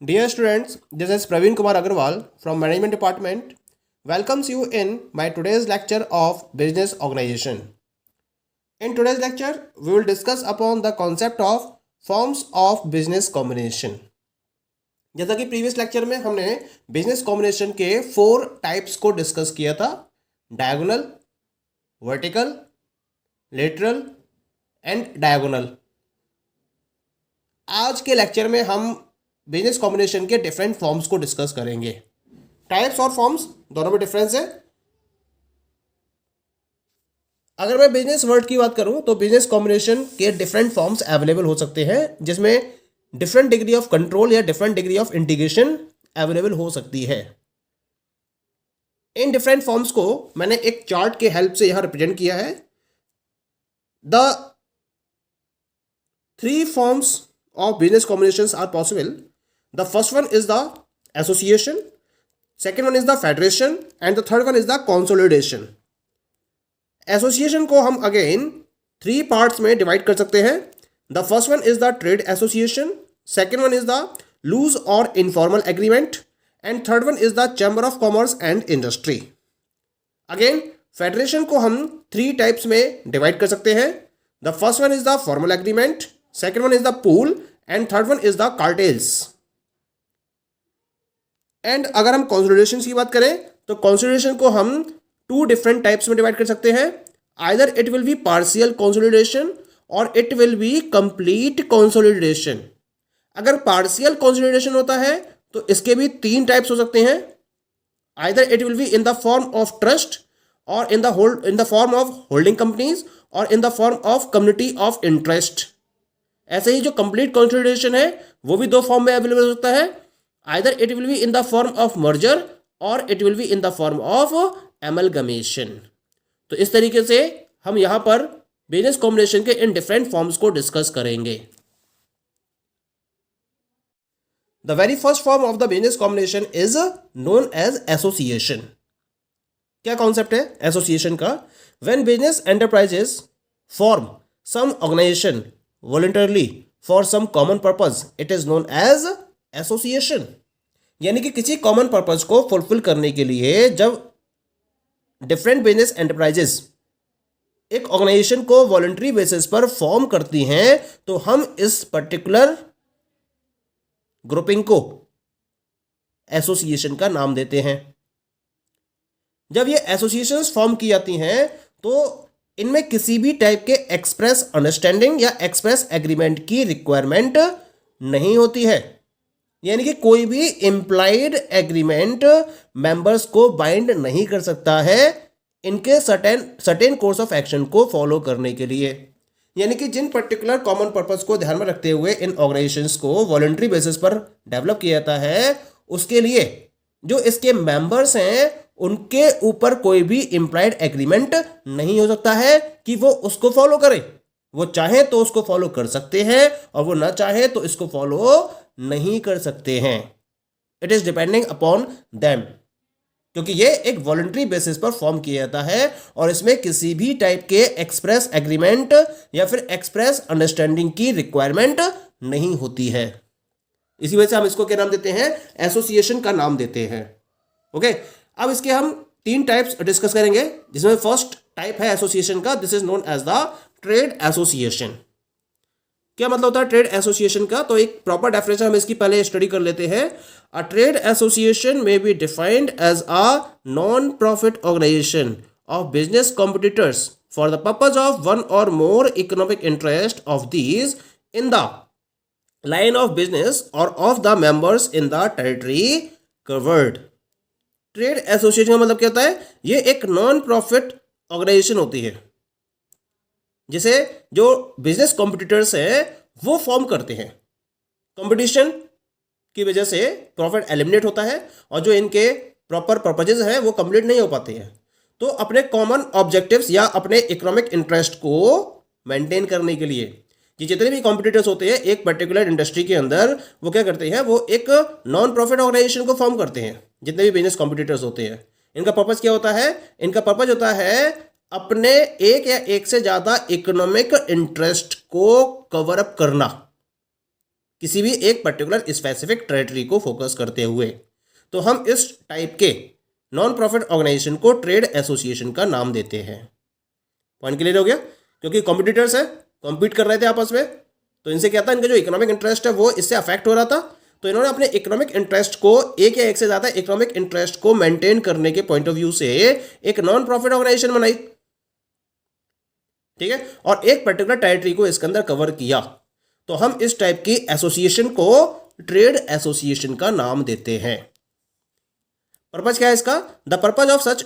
Dear students, this is Praveen Kumar Agarwal from Management Department. Welcomes you in my today's lecture of business organization. In today's lecture, we will discuss upon the concept of forms of business combination. जैसा कि previous lecture में हमने business combination के 4 types को discuss किया था, diagonal, vertical, lateral and diagonal. आज के लेक्चर में हम बिजनेस कॉम्बिनेशन के डिफरेंट फॉर्म्स को डिस्कस करेंगे। टाइप्स और फॉर्म्स दोनों में डिफरेंस है। अगर मैं बिजनेस वर्ड की बात करूं तो बिजनेस कॉम्बिनेशन के डिफरेंट फॉर्म्स अवेलेबल हो सकते हैं, जिसमें डिफरेंट डिग्री ऑफ कंट्रोल या different degree of integration available हो सकती है। इन डिफरेंट फॉर्म्स को मैंने एक चार्ट के हेल्प से यहां रिप्रेजेंट किया है। The 3 forms of business combinations are possible. The first one is the association, second one is the federation and the third one is the consolidation. Association को हम again 3 parts में divide कर सकते हैं. The first one is the trade association, second one is the loose or informal agreement and third one is the chamber of commerce and industry. Again federation को हम 3 types में divide कर सकते हैं. The first one is the formal agreement, second one is the pool and third one is the cartels. And अगर हम consolidation की बात करें तो कंसोलिडेशन को हम 2 डिफरेंट टाइप्स में डिवाइड कर सकते हैं। Either it will be partial consolidation और it will be complete consolidation. अगर पार्शियल कंसोलिडेशन होता है तो इसके भी 3 टाइप्स हो सकते हैं। Either it will be in the form of trust और in the form of holding companies और in the form of community of interest. ऐसे ही जो कंप्लीट कंसोलिडेशन है वो भी 2 फॉर्म में अवेलेबल हो सकता है। Either it will be in the form of merger or it will be in the form of amalgamation. तो इस तरीके से हम यहां पर बिजनेस कॉम्बिनेशन के इन डिफरेंट फॉर्म्स को डिस्कस करेंगे। The very first form of the business combination is known as association. क्या कॉन्सेप्ट है एसोसिएशन का? When business enterprises form some organization voluntarily for some common purpose, it is known as association. यानी कि किसी common purpose को fulfil करने के लिए जब डिफरेंट बिजनेस एंटरप्राइजेस एक ऑर्गेनाइजेशन को वॉलंटरी बेसिस पर फॉर्म करती हैं तो हम इस पर्टिकुलर ग्रुपिंग को एसोसिएशन का नाम देते हैं। जब ये एसोसिएशंस फॉर्म की जाती हैं तो इनमें किसी भी टाइप के एक्सप्रेस अंडरस्टैंडिंग या एक्सप्रेस एग्रीमेंट की रिक्वायरमेंट नहीं होती है। यानी कि कोई भी इम्प्लाइड एग्रीमेंट मेंबर्स को बाइंड नहीं कर सकता है इनके सर्टेन कोर्स ऑफ एक्शन को फॉलो करने के लिए। यानी कि जिन पर्टिकुलर कॉमन पर्पस को ध्यान में रखते हुए इन ऑर्गेनाइजेशंस को वॉलंटरी बेसिस पर डेवलप किया जाता है, उसके लिए जो इसके मेंबर्स हैं उनके ऊपर कोई भी इम्प्लाइड एग्रीमेंट नहीं हो सकता है कि वो उसको फॉलो करें। वो चाहे तो उसको फॉलो कर सकते हैं और वो ना चाहे तो इसको फॉलो नहीं कर सकते हैं। It is depending upon them, क्योंकि ये एक वॉलंटरी बेसिस पर फॉर्म किया जाता है और इसमें किसी भी टाइप के एक्सप्रेस एग्रीमेंट या फिर एक्सप्रेस अंडरस्टैंडिंग की रिक्वायरमेंट नहीं होती है। इसी वजह से हम इसको क्या नाम देते हैं? एसोसिएशन का नाम देते हैं। ओके, अब इसके हम 3 टाइप्स डिस्कस करेंगे, जिसमें फर्स्ट टाइप है एसोसिएशन का। This is known as the trade association. क्या मतलब होता है ट्रेड एसोसिएशन का? तो एक प्रॉपर डेफिनेशन हम इसकी पहले स्टडी कर लेते हैं। A trade association may be defined as a non profit organisation of business competitors for the purpose of one or more economic interest of these in the line of business or of the members in the territory covered. Trade association का मतलब क्या होता है? ये एक non profit organisation होती है जिसे जो बिजनेस कॉम्पिटिटर्स हैं वो फॉर्म करते हैं। कंपटीशन की वजह से प्रॉफिट एलिमिनेट होता है और जो इनके प्रॉपर पर्पजेज हैं वो कंप्लीट नहीं हो पाते हैं। तो अपने कॉमन ऑब्जेक्टिव्स या अपने इकोनॉमिक इंटरेस्ट को मेंटेन करने के लिए ये जितने भी कॉम्पिटिटर्स होते हैं एक पर्टिकुलर इंडस्ट्री के अंदर, वो क्या करते हैं? वो एक नॉन प्रॉफिट ऑर्गेनाइजेशन को फॉर्म करते हैं। जितने भी बिजनेस कॉम्पिटिटर्स होते हैं इनका पर्पज क्या होता है? इनका पर्पज होता है अपने एक या एक से ज्यादा इकोनॉमिक इंटरेस्ट को कवर अप करना। किसी भी एक पर्टिकुलर स्पेसिफिक टेरिटरी को फोकस करते हुए। तो हम इस टाइप के नॉन प्रॉफिट ऑर्गेनाइजेशन को ट्रेड एसोसिएशन का नाम देते हैं। पॉइंट क्लियर हो गया? क्योंकि कॉम्पिटिटर्स है, कॉम्पीट कर रहे थे आपस में, तो इनसे क्या था, इनका जो इकोनॉमिक इंटरेस्ट है वो इससे अफेक्ट हो रहा था। तो इन्होंने अपने इकोनॉमिक इंटरेस्ट को, एक या एक से ज़्यादा इकोनॉमिक इंटरेस्ट को मेंटेन करने के पॉइंट ऑफ व्यू से एक नॉन प्रॉफिट ऑर्गेनाइजेशन बनाई, ठीक है, और एक पर्टिकुलर टेरिटरी को इसके अंदर कवर किया। तो हम इस टाइप की एसोसिएशन को ट्रेड एसोसिएशन का नाम देते हैं। पर्पज क्या है इसका? द पर्पज ऑफ सच,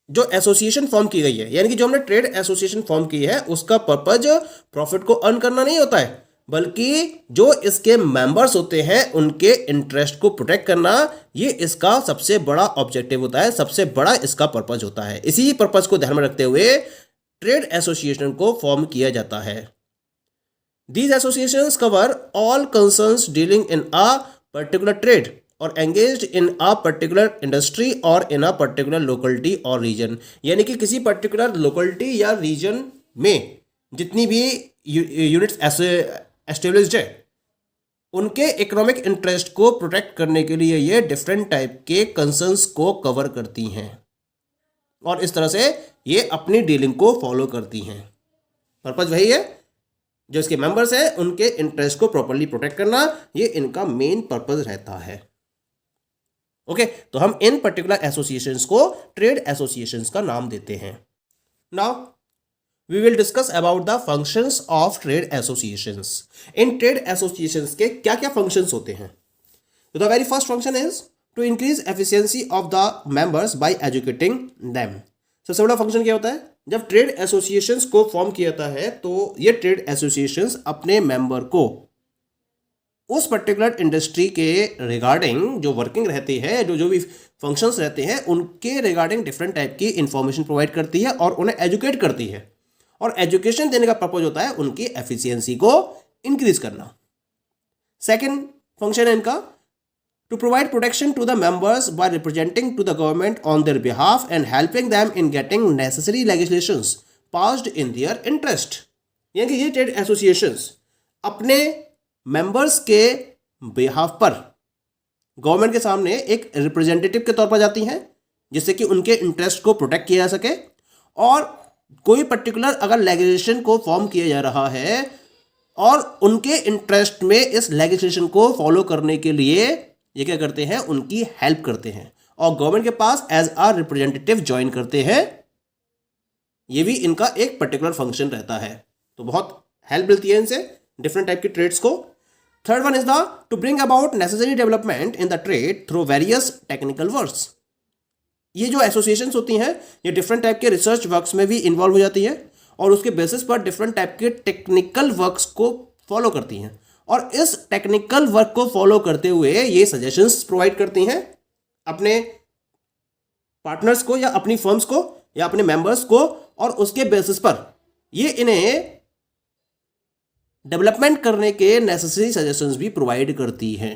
जो एसोसिएशन फॉर्म की गई है, यानी कि जो हमने ट्रेड एसोसिएशन फॉर्म की है, उसका पर्पज प्रॉफिट को अर्न करना नहीं होता है, बल्कि जो इसके मेंबर्स होते हैं उनके इंटरेस्ट को प्रोटेक्ट करना, ये इसका सबसे बड़ा ऑब्जेक्टिव होता है, सबसे बड़ा इसका पर्पज होता है। इसी पर्पज को ध्यान में रखते हुए ट्रेड एसोसिएशन को फॉर्म किया जाता है। These associations cover all concerns dealing in a particular trade or engaged in a particular industry or in a particular locality or region। यानी कि किसी पर्टिकुलर लोकेलिटी या रीजन में जितनी भी यूनिट्स एस्टेब्लिश्ड है, उनके इकोनॉमिक इंटरेस्ट को प्रोटेक्ट करने के लिए ये डिफरेंट टाइप के कंसर्न्स को कवर करती हैं, और इस तरह से ये अपनी डीलिंग को फॉलो करती हैं। पर्पज वही है, जो इसके मेंबर्स हैं उनके इंटरेस्ट को प्रॉपर्ली प्रोटेक्ट करना, ये इनका मेन पर्पज रहता है। ओके, तो हम इन पर्टिकुलर एसोसिएशंस को ट्रेड एसोसिएशंस का नाम देते हैं। Now we will discuss about the functions of trade associations. इन ट्रेड एसोसिएशंस के क्या क्या फंक्शंस होते हैं? The very first function is to increase efficiency of the members by educating them. सबसे बड़ा फंक्शन क्या होता है? जब ट्रेड एसोसिएशंस को फॉर्म किया जाता है तो ये ट्रेड एसोसिएशंस अपने मेंबर को उस पर्टिकुलर इंडस्ट्री के रिगार्डिंग जो वर्किंग रहती है, जो भी फंक्शंस रहते हैं, उनके रिगार्डिंग डिफरेंट टाइप की इंफॉर्मेशन प्रोवाइड करती है और उन्हें एजुकेट करती है। और एजुकेशन देने का पर्पज होता है उनकी एफिशिएंसी को इंक्रीज करना। सेकेंड फंक्शन है इनका to provide protection to the members by representing to the government on their behalf and helping them in getting necessary legislations passed in their interest। यानी कि ये ट्रेड एसोसिएशंस अपने members के behalf पर government के सामने एक रिप्रेजेंटेटिव के तौर पर जाती हैं, जिससे कि उनके इंटरेस्ट को प्रोटेक्ट किया जा सके, और कोई पर्टिकुलर अगर लेजिस्लेशन को फॉर्म किया जा रहा है और उनके इंटरेस्ट में इस लेजिस्लेशन को फॉलो करने के लिए ये क्या करते हैं, उनकी हेल्प करते हैं और गवर्नमेंट के पास एज अ रिप्रेजेंटेटिव ज्वाइन करते हैं। ये भी इनका एक पर्टिकुलर फंक्शन रहता है। तो बहुत हेल्प मिलती है इनसे डिफरेंट टाइप की ट्रेड्स को। Third one is the to bring about necessary development in the trade through various technical works. ये जो एसोसिएशंस होती हैं ये डिफरेंट टाइप के रिसर्च वर्क्स में भी इन्वॉल्व हो जाती है और उसके बेसिस पर डिफरेंट टाइप के टेक्निकल वर्क्स को फॉलो करती हैं, और इस टेक्निकल वर्क को फॉलो करते हुए ये सजेशंस प्रोवाइड करती हैं अपने पार्टनर्स को या अपनी फर्म्स को या अपने मेंबर्स को, और उसके बेसिस पर ये इन्हें डेवलपमेंट करने के नेसेसरी सजेशंस भी प्रोवाइड करती हैं।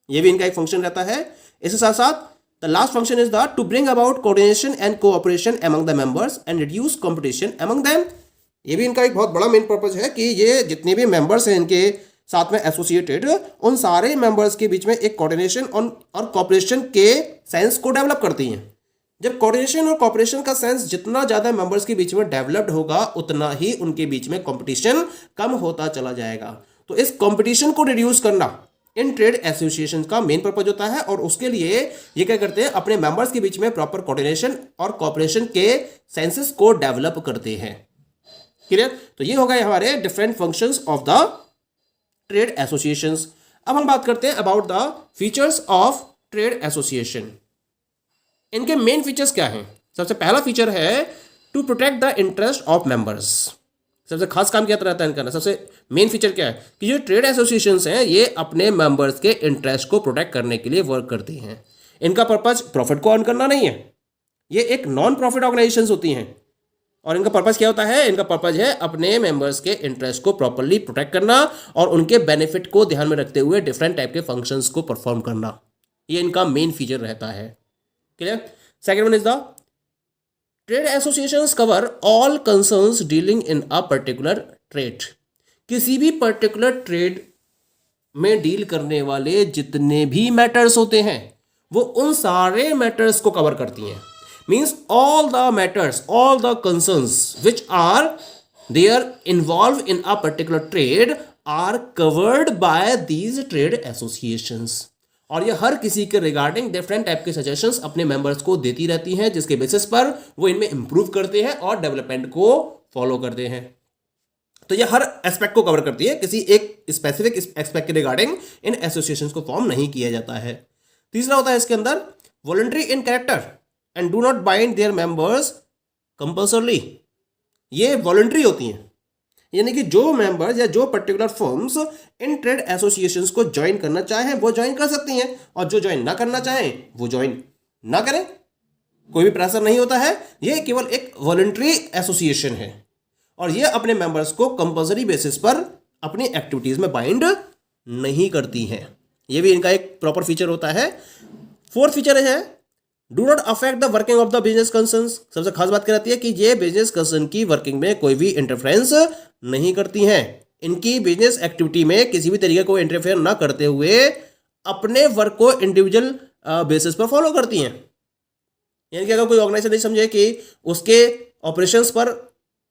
ये भी इनका एक फंक्शन रहता है। इसके साथ साथ the last function is the to bring about coordination and cooperation among the members and reduce competition among them. ये भी इनका एक बहुत बड़ा मेन पर्पज है कि ये जितने भी मेंबर्स हैं इनके साथ में एसोसिएटेड, उन सारे मेंबर्स के बीच में एक कोऑर्डिनेशन और कोऑपरेशन के सेंस को डेवलप करती हैं। जब कोऑर्डिनेशन और कोऑपरेशन का सेंस जितना ज़्यादा मेंबर्स के बीच में डेवलप्ड होगा, उतना ही उनके बीच में कंपटीशन कम होता चला जाएगा। तो इस कंपटीशन को रिड्यूस करना इन ट्रेड एसोसिएशन का मेन पर्पज होता है, और उसके लिए ये क्या करते हैं, अपने मेंबर्स के बीच में प्रॉपर कोऑर्डिनेशन और कोऑपरेशन के सेंसेस को डेवलप करते हैं। क्लियर? तो ये हो गए हमारे different functions of the trade associations. अब हम बात करते हैं about the features of trade association. इनके मेन फीचर्स क्या हैं? सबसे पहला फीचर है to protect the interest of members. सबसे खास काम क्या रहता है इनका? सबसे मेन फीचर क्या है कि जो ट्रेड एसोसिएशंस हैं ये अपने मेंबर्स के इंटरेस्ट को प्रोटेक्ट करने के लिए वर्क करती हैं। इनका पर्पज प्रॉफिट को अर्न करना नहीं है, ये एक नॉन प्रॉफिट ऑर्गेनाइजेशंस होती हैं, और इनका पर्पज क्या होता है? इनका पर्पज है अपने मेंबर्स के इंटरेस्ट को प्रॉपर्ली प्रोटेक्ट करना और उनके बेनिफिट को ध्यान में रखते हुए डिफरेंट टाइप के फंक्शंस को परफॉर्म करना। ये इनका मेन फीचर रहता है। Clear? Second one is the trade associations cover all concerns dealing in a particular trade. किसी भी पर्टिकुलर ट्रेड में डील करने वाले जितने भी मैटर्स होते हैं वो उन सारे मैटर्स को कवर करती हैं. Means all the matters, all the concerns which are there involve in a particular trade are covered by these trade associations. और ये हर किसी के रिगार्डिंग डिफरेंट टाइप के सजेशंस अपने मेंबर्स को देती रहती हैं, जिसके बेसिस पर वो इनमें इंप्रूव करते हैं और डेवलपमेंट को फॉलो करते हैं. तो ये हर एस्पेक्ट को कवर करती है, किसी एक स्पेसिफिक एस्पेक्ट के रिगार्डिंग इन एसोसिएशंस को फॉर्म नहीं किया जाता है. तीसरा होता है इसके अंदर voluntary in character and do not bind there members compulsorily. ये वॉलंटरी होती हैं, यानी कि जो मेंबर्स या जो पर्टिकुलर फर्म्स इन ट्रेड एसोसिएशंस को ज्वाइन करना चाहें वो ज्वाइन कर सकती हैं, और जो ज्वाइन ना करना चाहें वो ज्वाइन ना करें. कोई भी प्रेशर नहीं होता है, ये केवल एक वॉलंटरी एसोसिएशन है और ये अपने मेंबर्स को कंपल्सरी बेसिस पर अपनी एक्टिविटीज में बाइंड नहीं करती हैं. ये भी इनका एक प्रॉपर फीचर होता है. फोर्थ फीचर है do not affect the working of the business concerns. सबसे खास बात क्या रहती है कि ये बिजनेस कंसर्न की वर्किंग में कोई भी इंटरफेरेंस नहीं करती हैं. इनकी बिजनेस एक्टिविटी में किसी भी तरीके को इंटरफेयर ना करते हुए अपने वर्क को इंडिविजुअल बेसिस पर फॉलो करती हैं. यानी कि अगर कोई ऑर्गेनाइजेशन नहीं समझे कि उसके ऑपरेशंस पर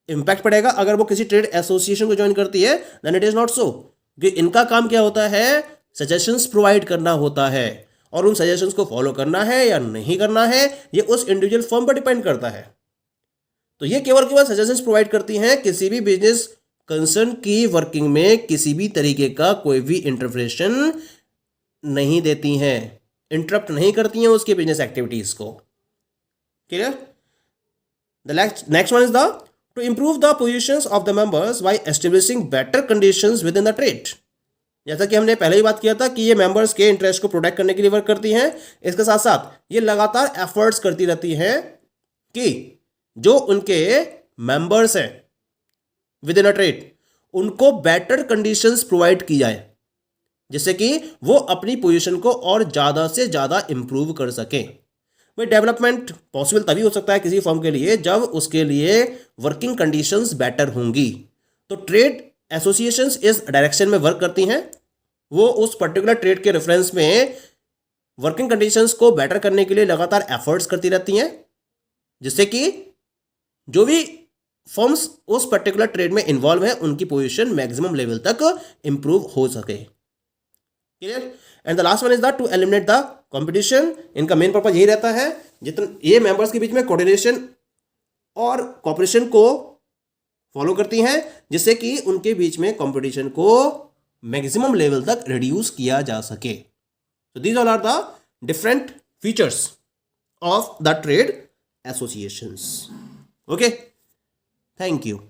इंपैक्ट पड़ेगा अगर वो किसी ट्रेड एसोसिएशन को ज्वाइन करती है, then it is not so. क्योंकि इनका काम क्या होता है, सजेशंस प्रोवाइड करना होता है, और उन सजेशंस को फॉलो करना है या नहीं करना है ये उस इंडिविजुअल फर्म पर डिपेंड करता है. तो ये केवल सजेशंस प्रोवाइड करती हैं, किसी भी बिजनेस कंसर्न की वर्किंग में किसी भी तरीके का कोई भी इंटरफेरेशन नहीं देती हैं, इंटरप्ट नहीं करती हैं उसके बिजनेस एक्टिविटीज को. Clear? The next one is the to improve the positions of the members by establishing better conditions within the trade. जैसा कि हमने पहले ही बात किया था कि ये मेंबर्स के इंटरेस्ट को प्रोटेक्ट करने के लिए वर्क करती हैं. इसके साथ साथ ये लगातार एफर्ट्स करती रहती हैं कि जो उनके मेंबर्स हैं विद इन अ ट्रेड उनको बेटर कंडीशंस प्रोवाइड की जाए, जिससे कि वो अपनी पोजीशन को और ज़्यादा से ज़्यादा इंप्रूव कर सकें. भाई डेवलपमेंट पॉसिबल तभी हो सकता है किसी फर्म के लिए जब उसके लिए वर्किंग कंडीशंस बेटर होंगी. तो ट्रेड एसोसिएशंस इस डायरेक्शन में वर्क करती हैं. वो उस पर्टिकुलर ट्रेड के रेफरेंस में वर्किंग कंडीशंस को बेटर करने के लिए लगातार एफर्ट्स करती रहती हैं, जिससे कि जो भी फर्म्स उस पर्टिकुलर ट्रेड में इन्वॉल्व है उनकी पोजीशन मैक्सिमम लेवल तक इंप्रूव हो सके. Clear? And the last one is the to eliminate the competition. इनका मेन पर्पज यही रहता है जितना ये मेंबर्स के बीच में कोऑर्डिनेशन और कॉपरेशन को फॉलो करती हैं, जिससे कि उनके बीच में कंपटीशन को मैक्सिमम लेवल तक रिड्यूस किया जा सके. So these all are the different features of the trade associations. Okay, thank you.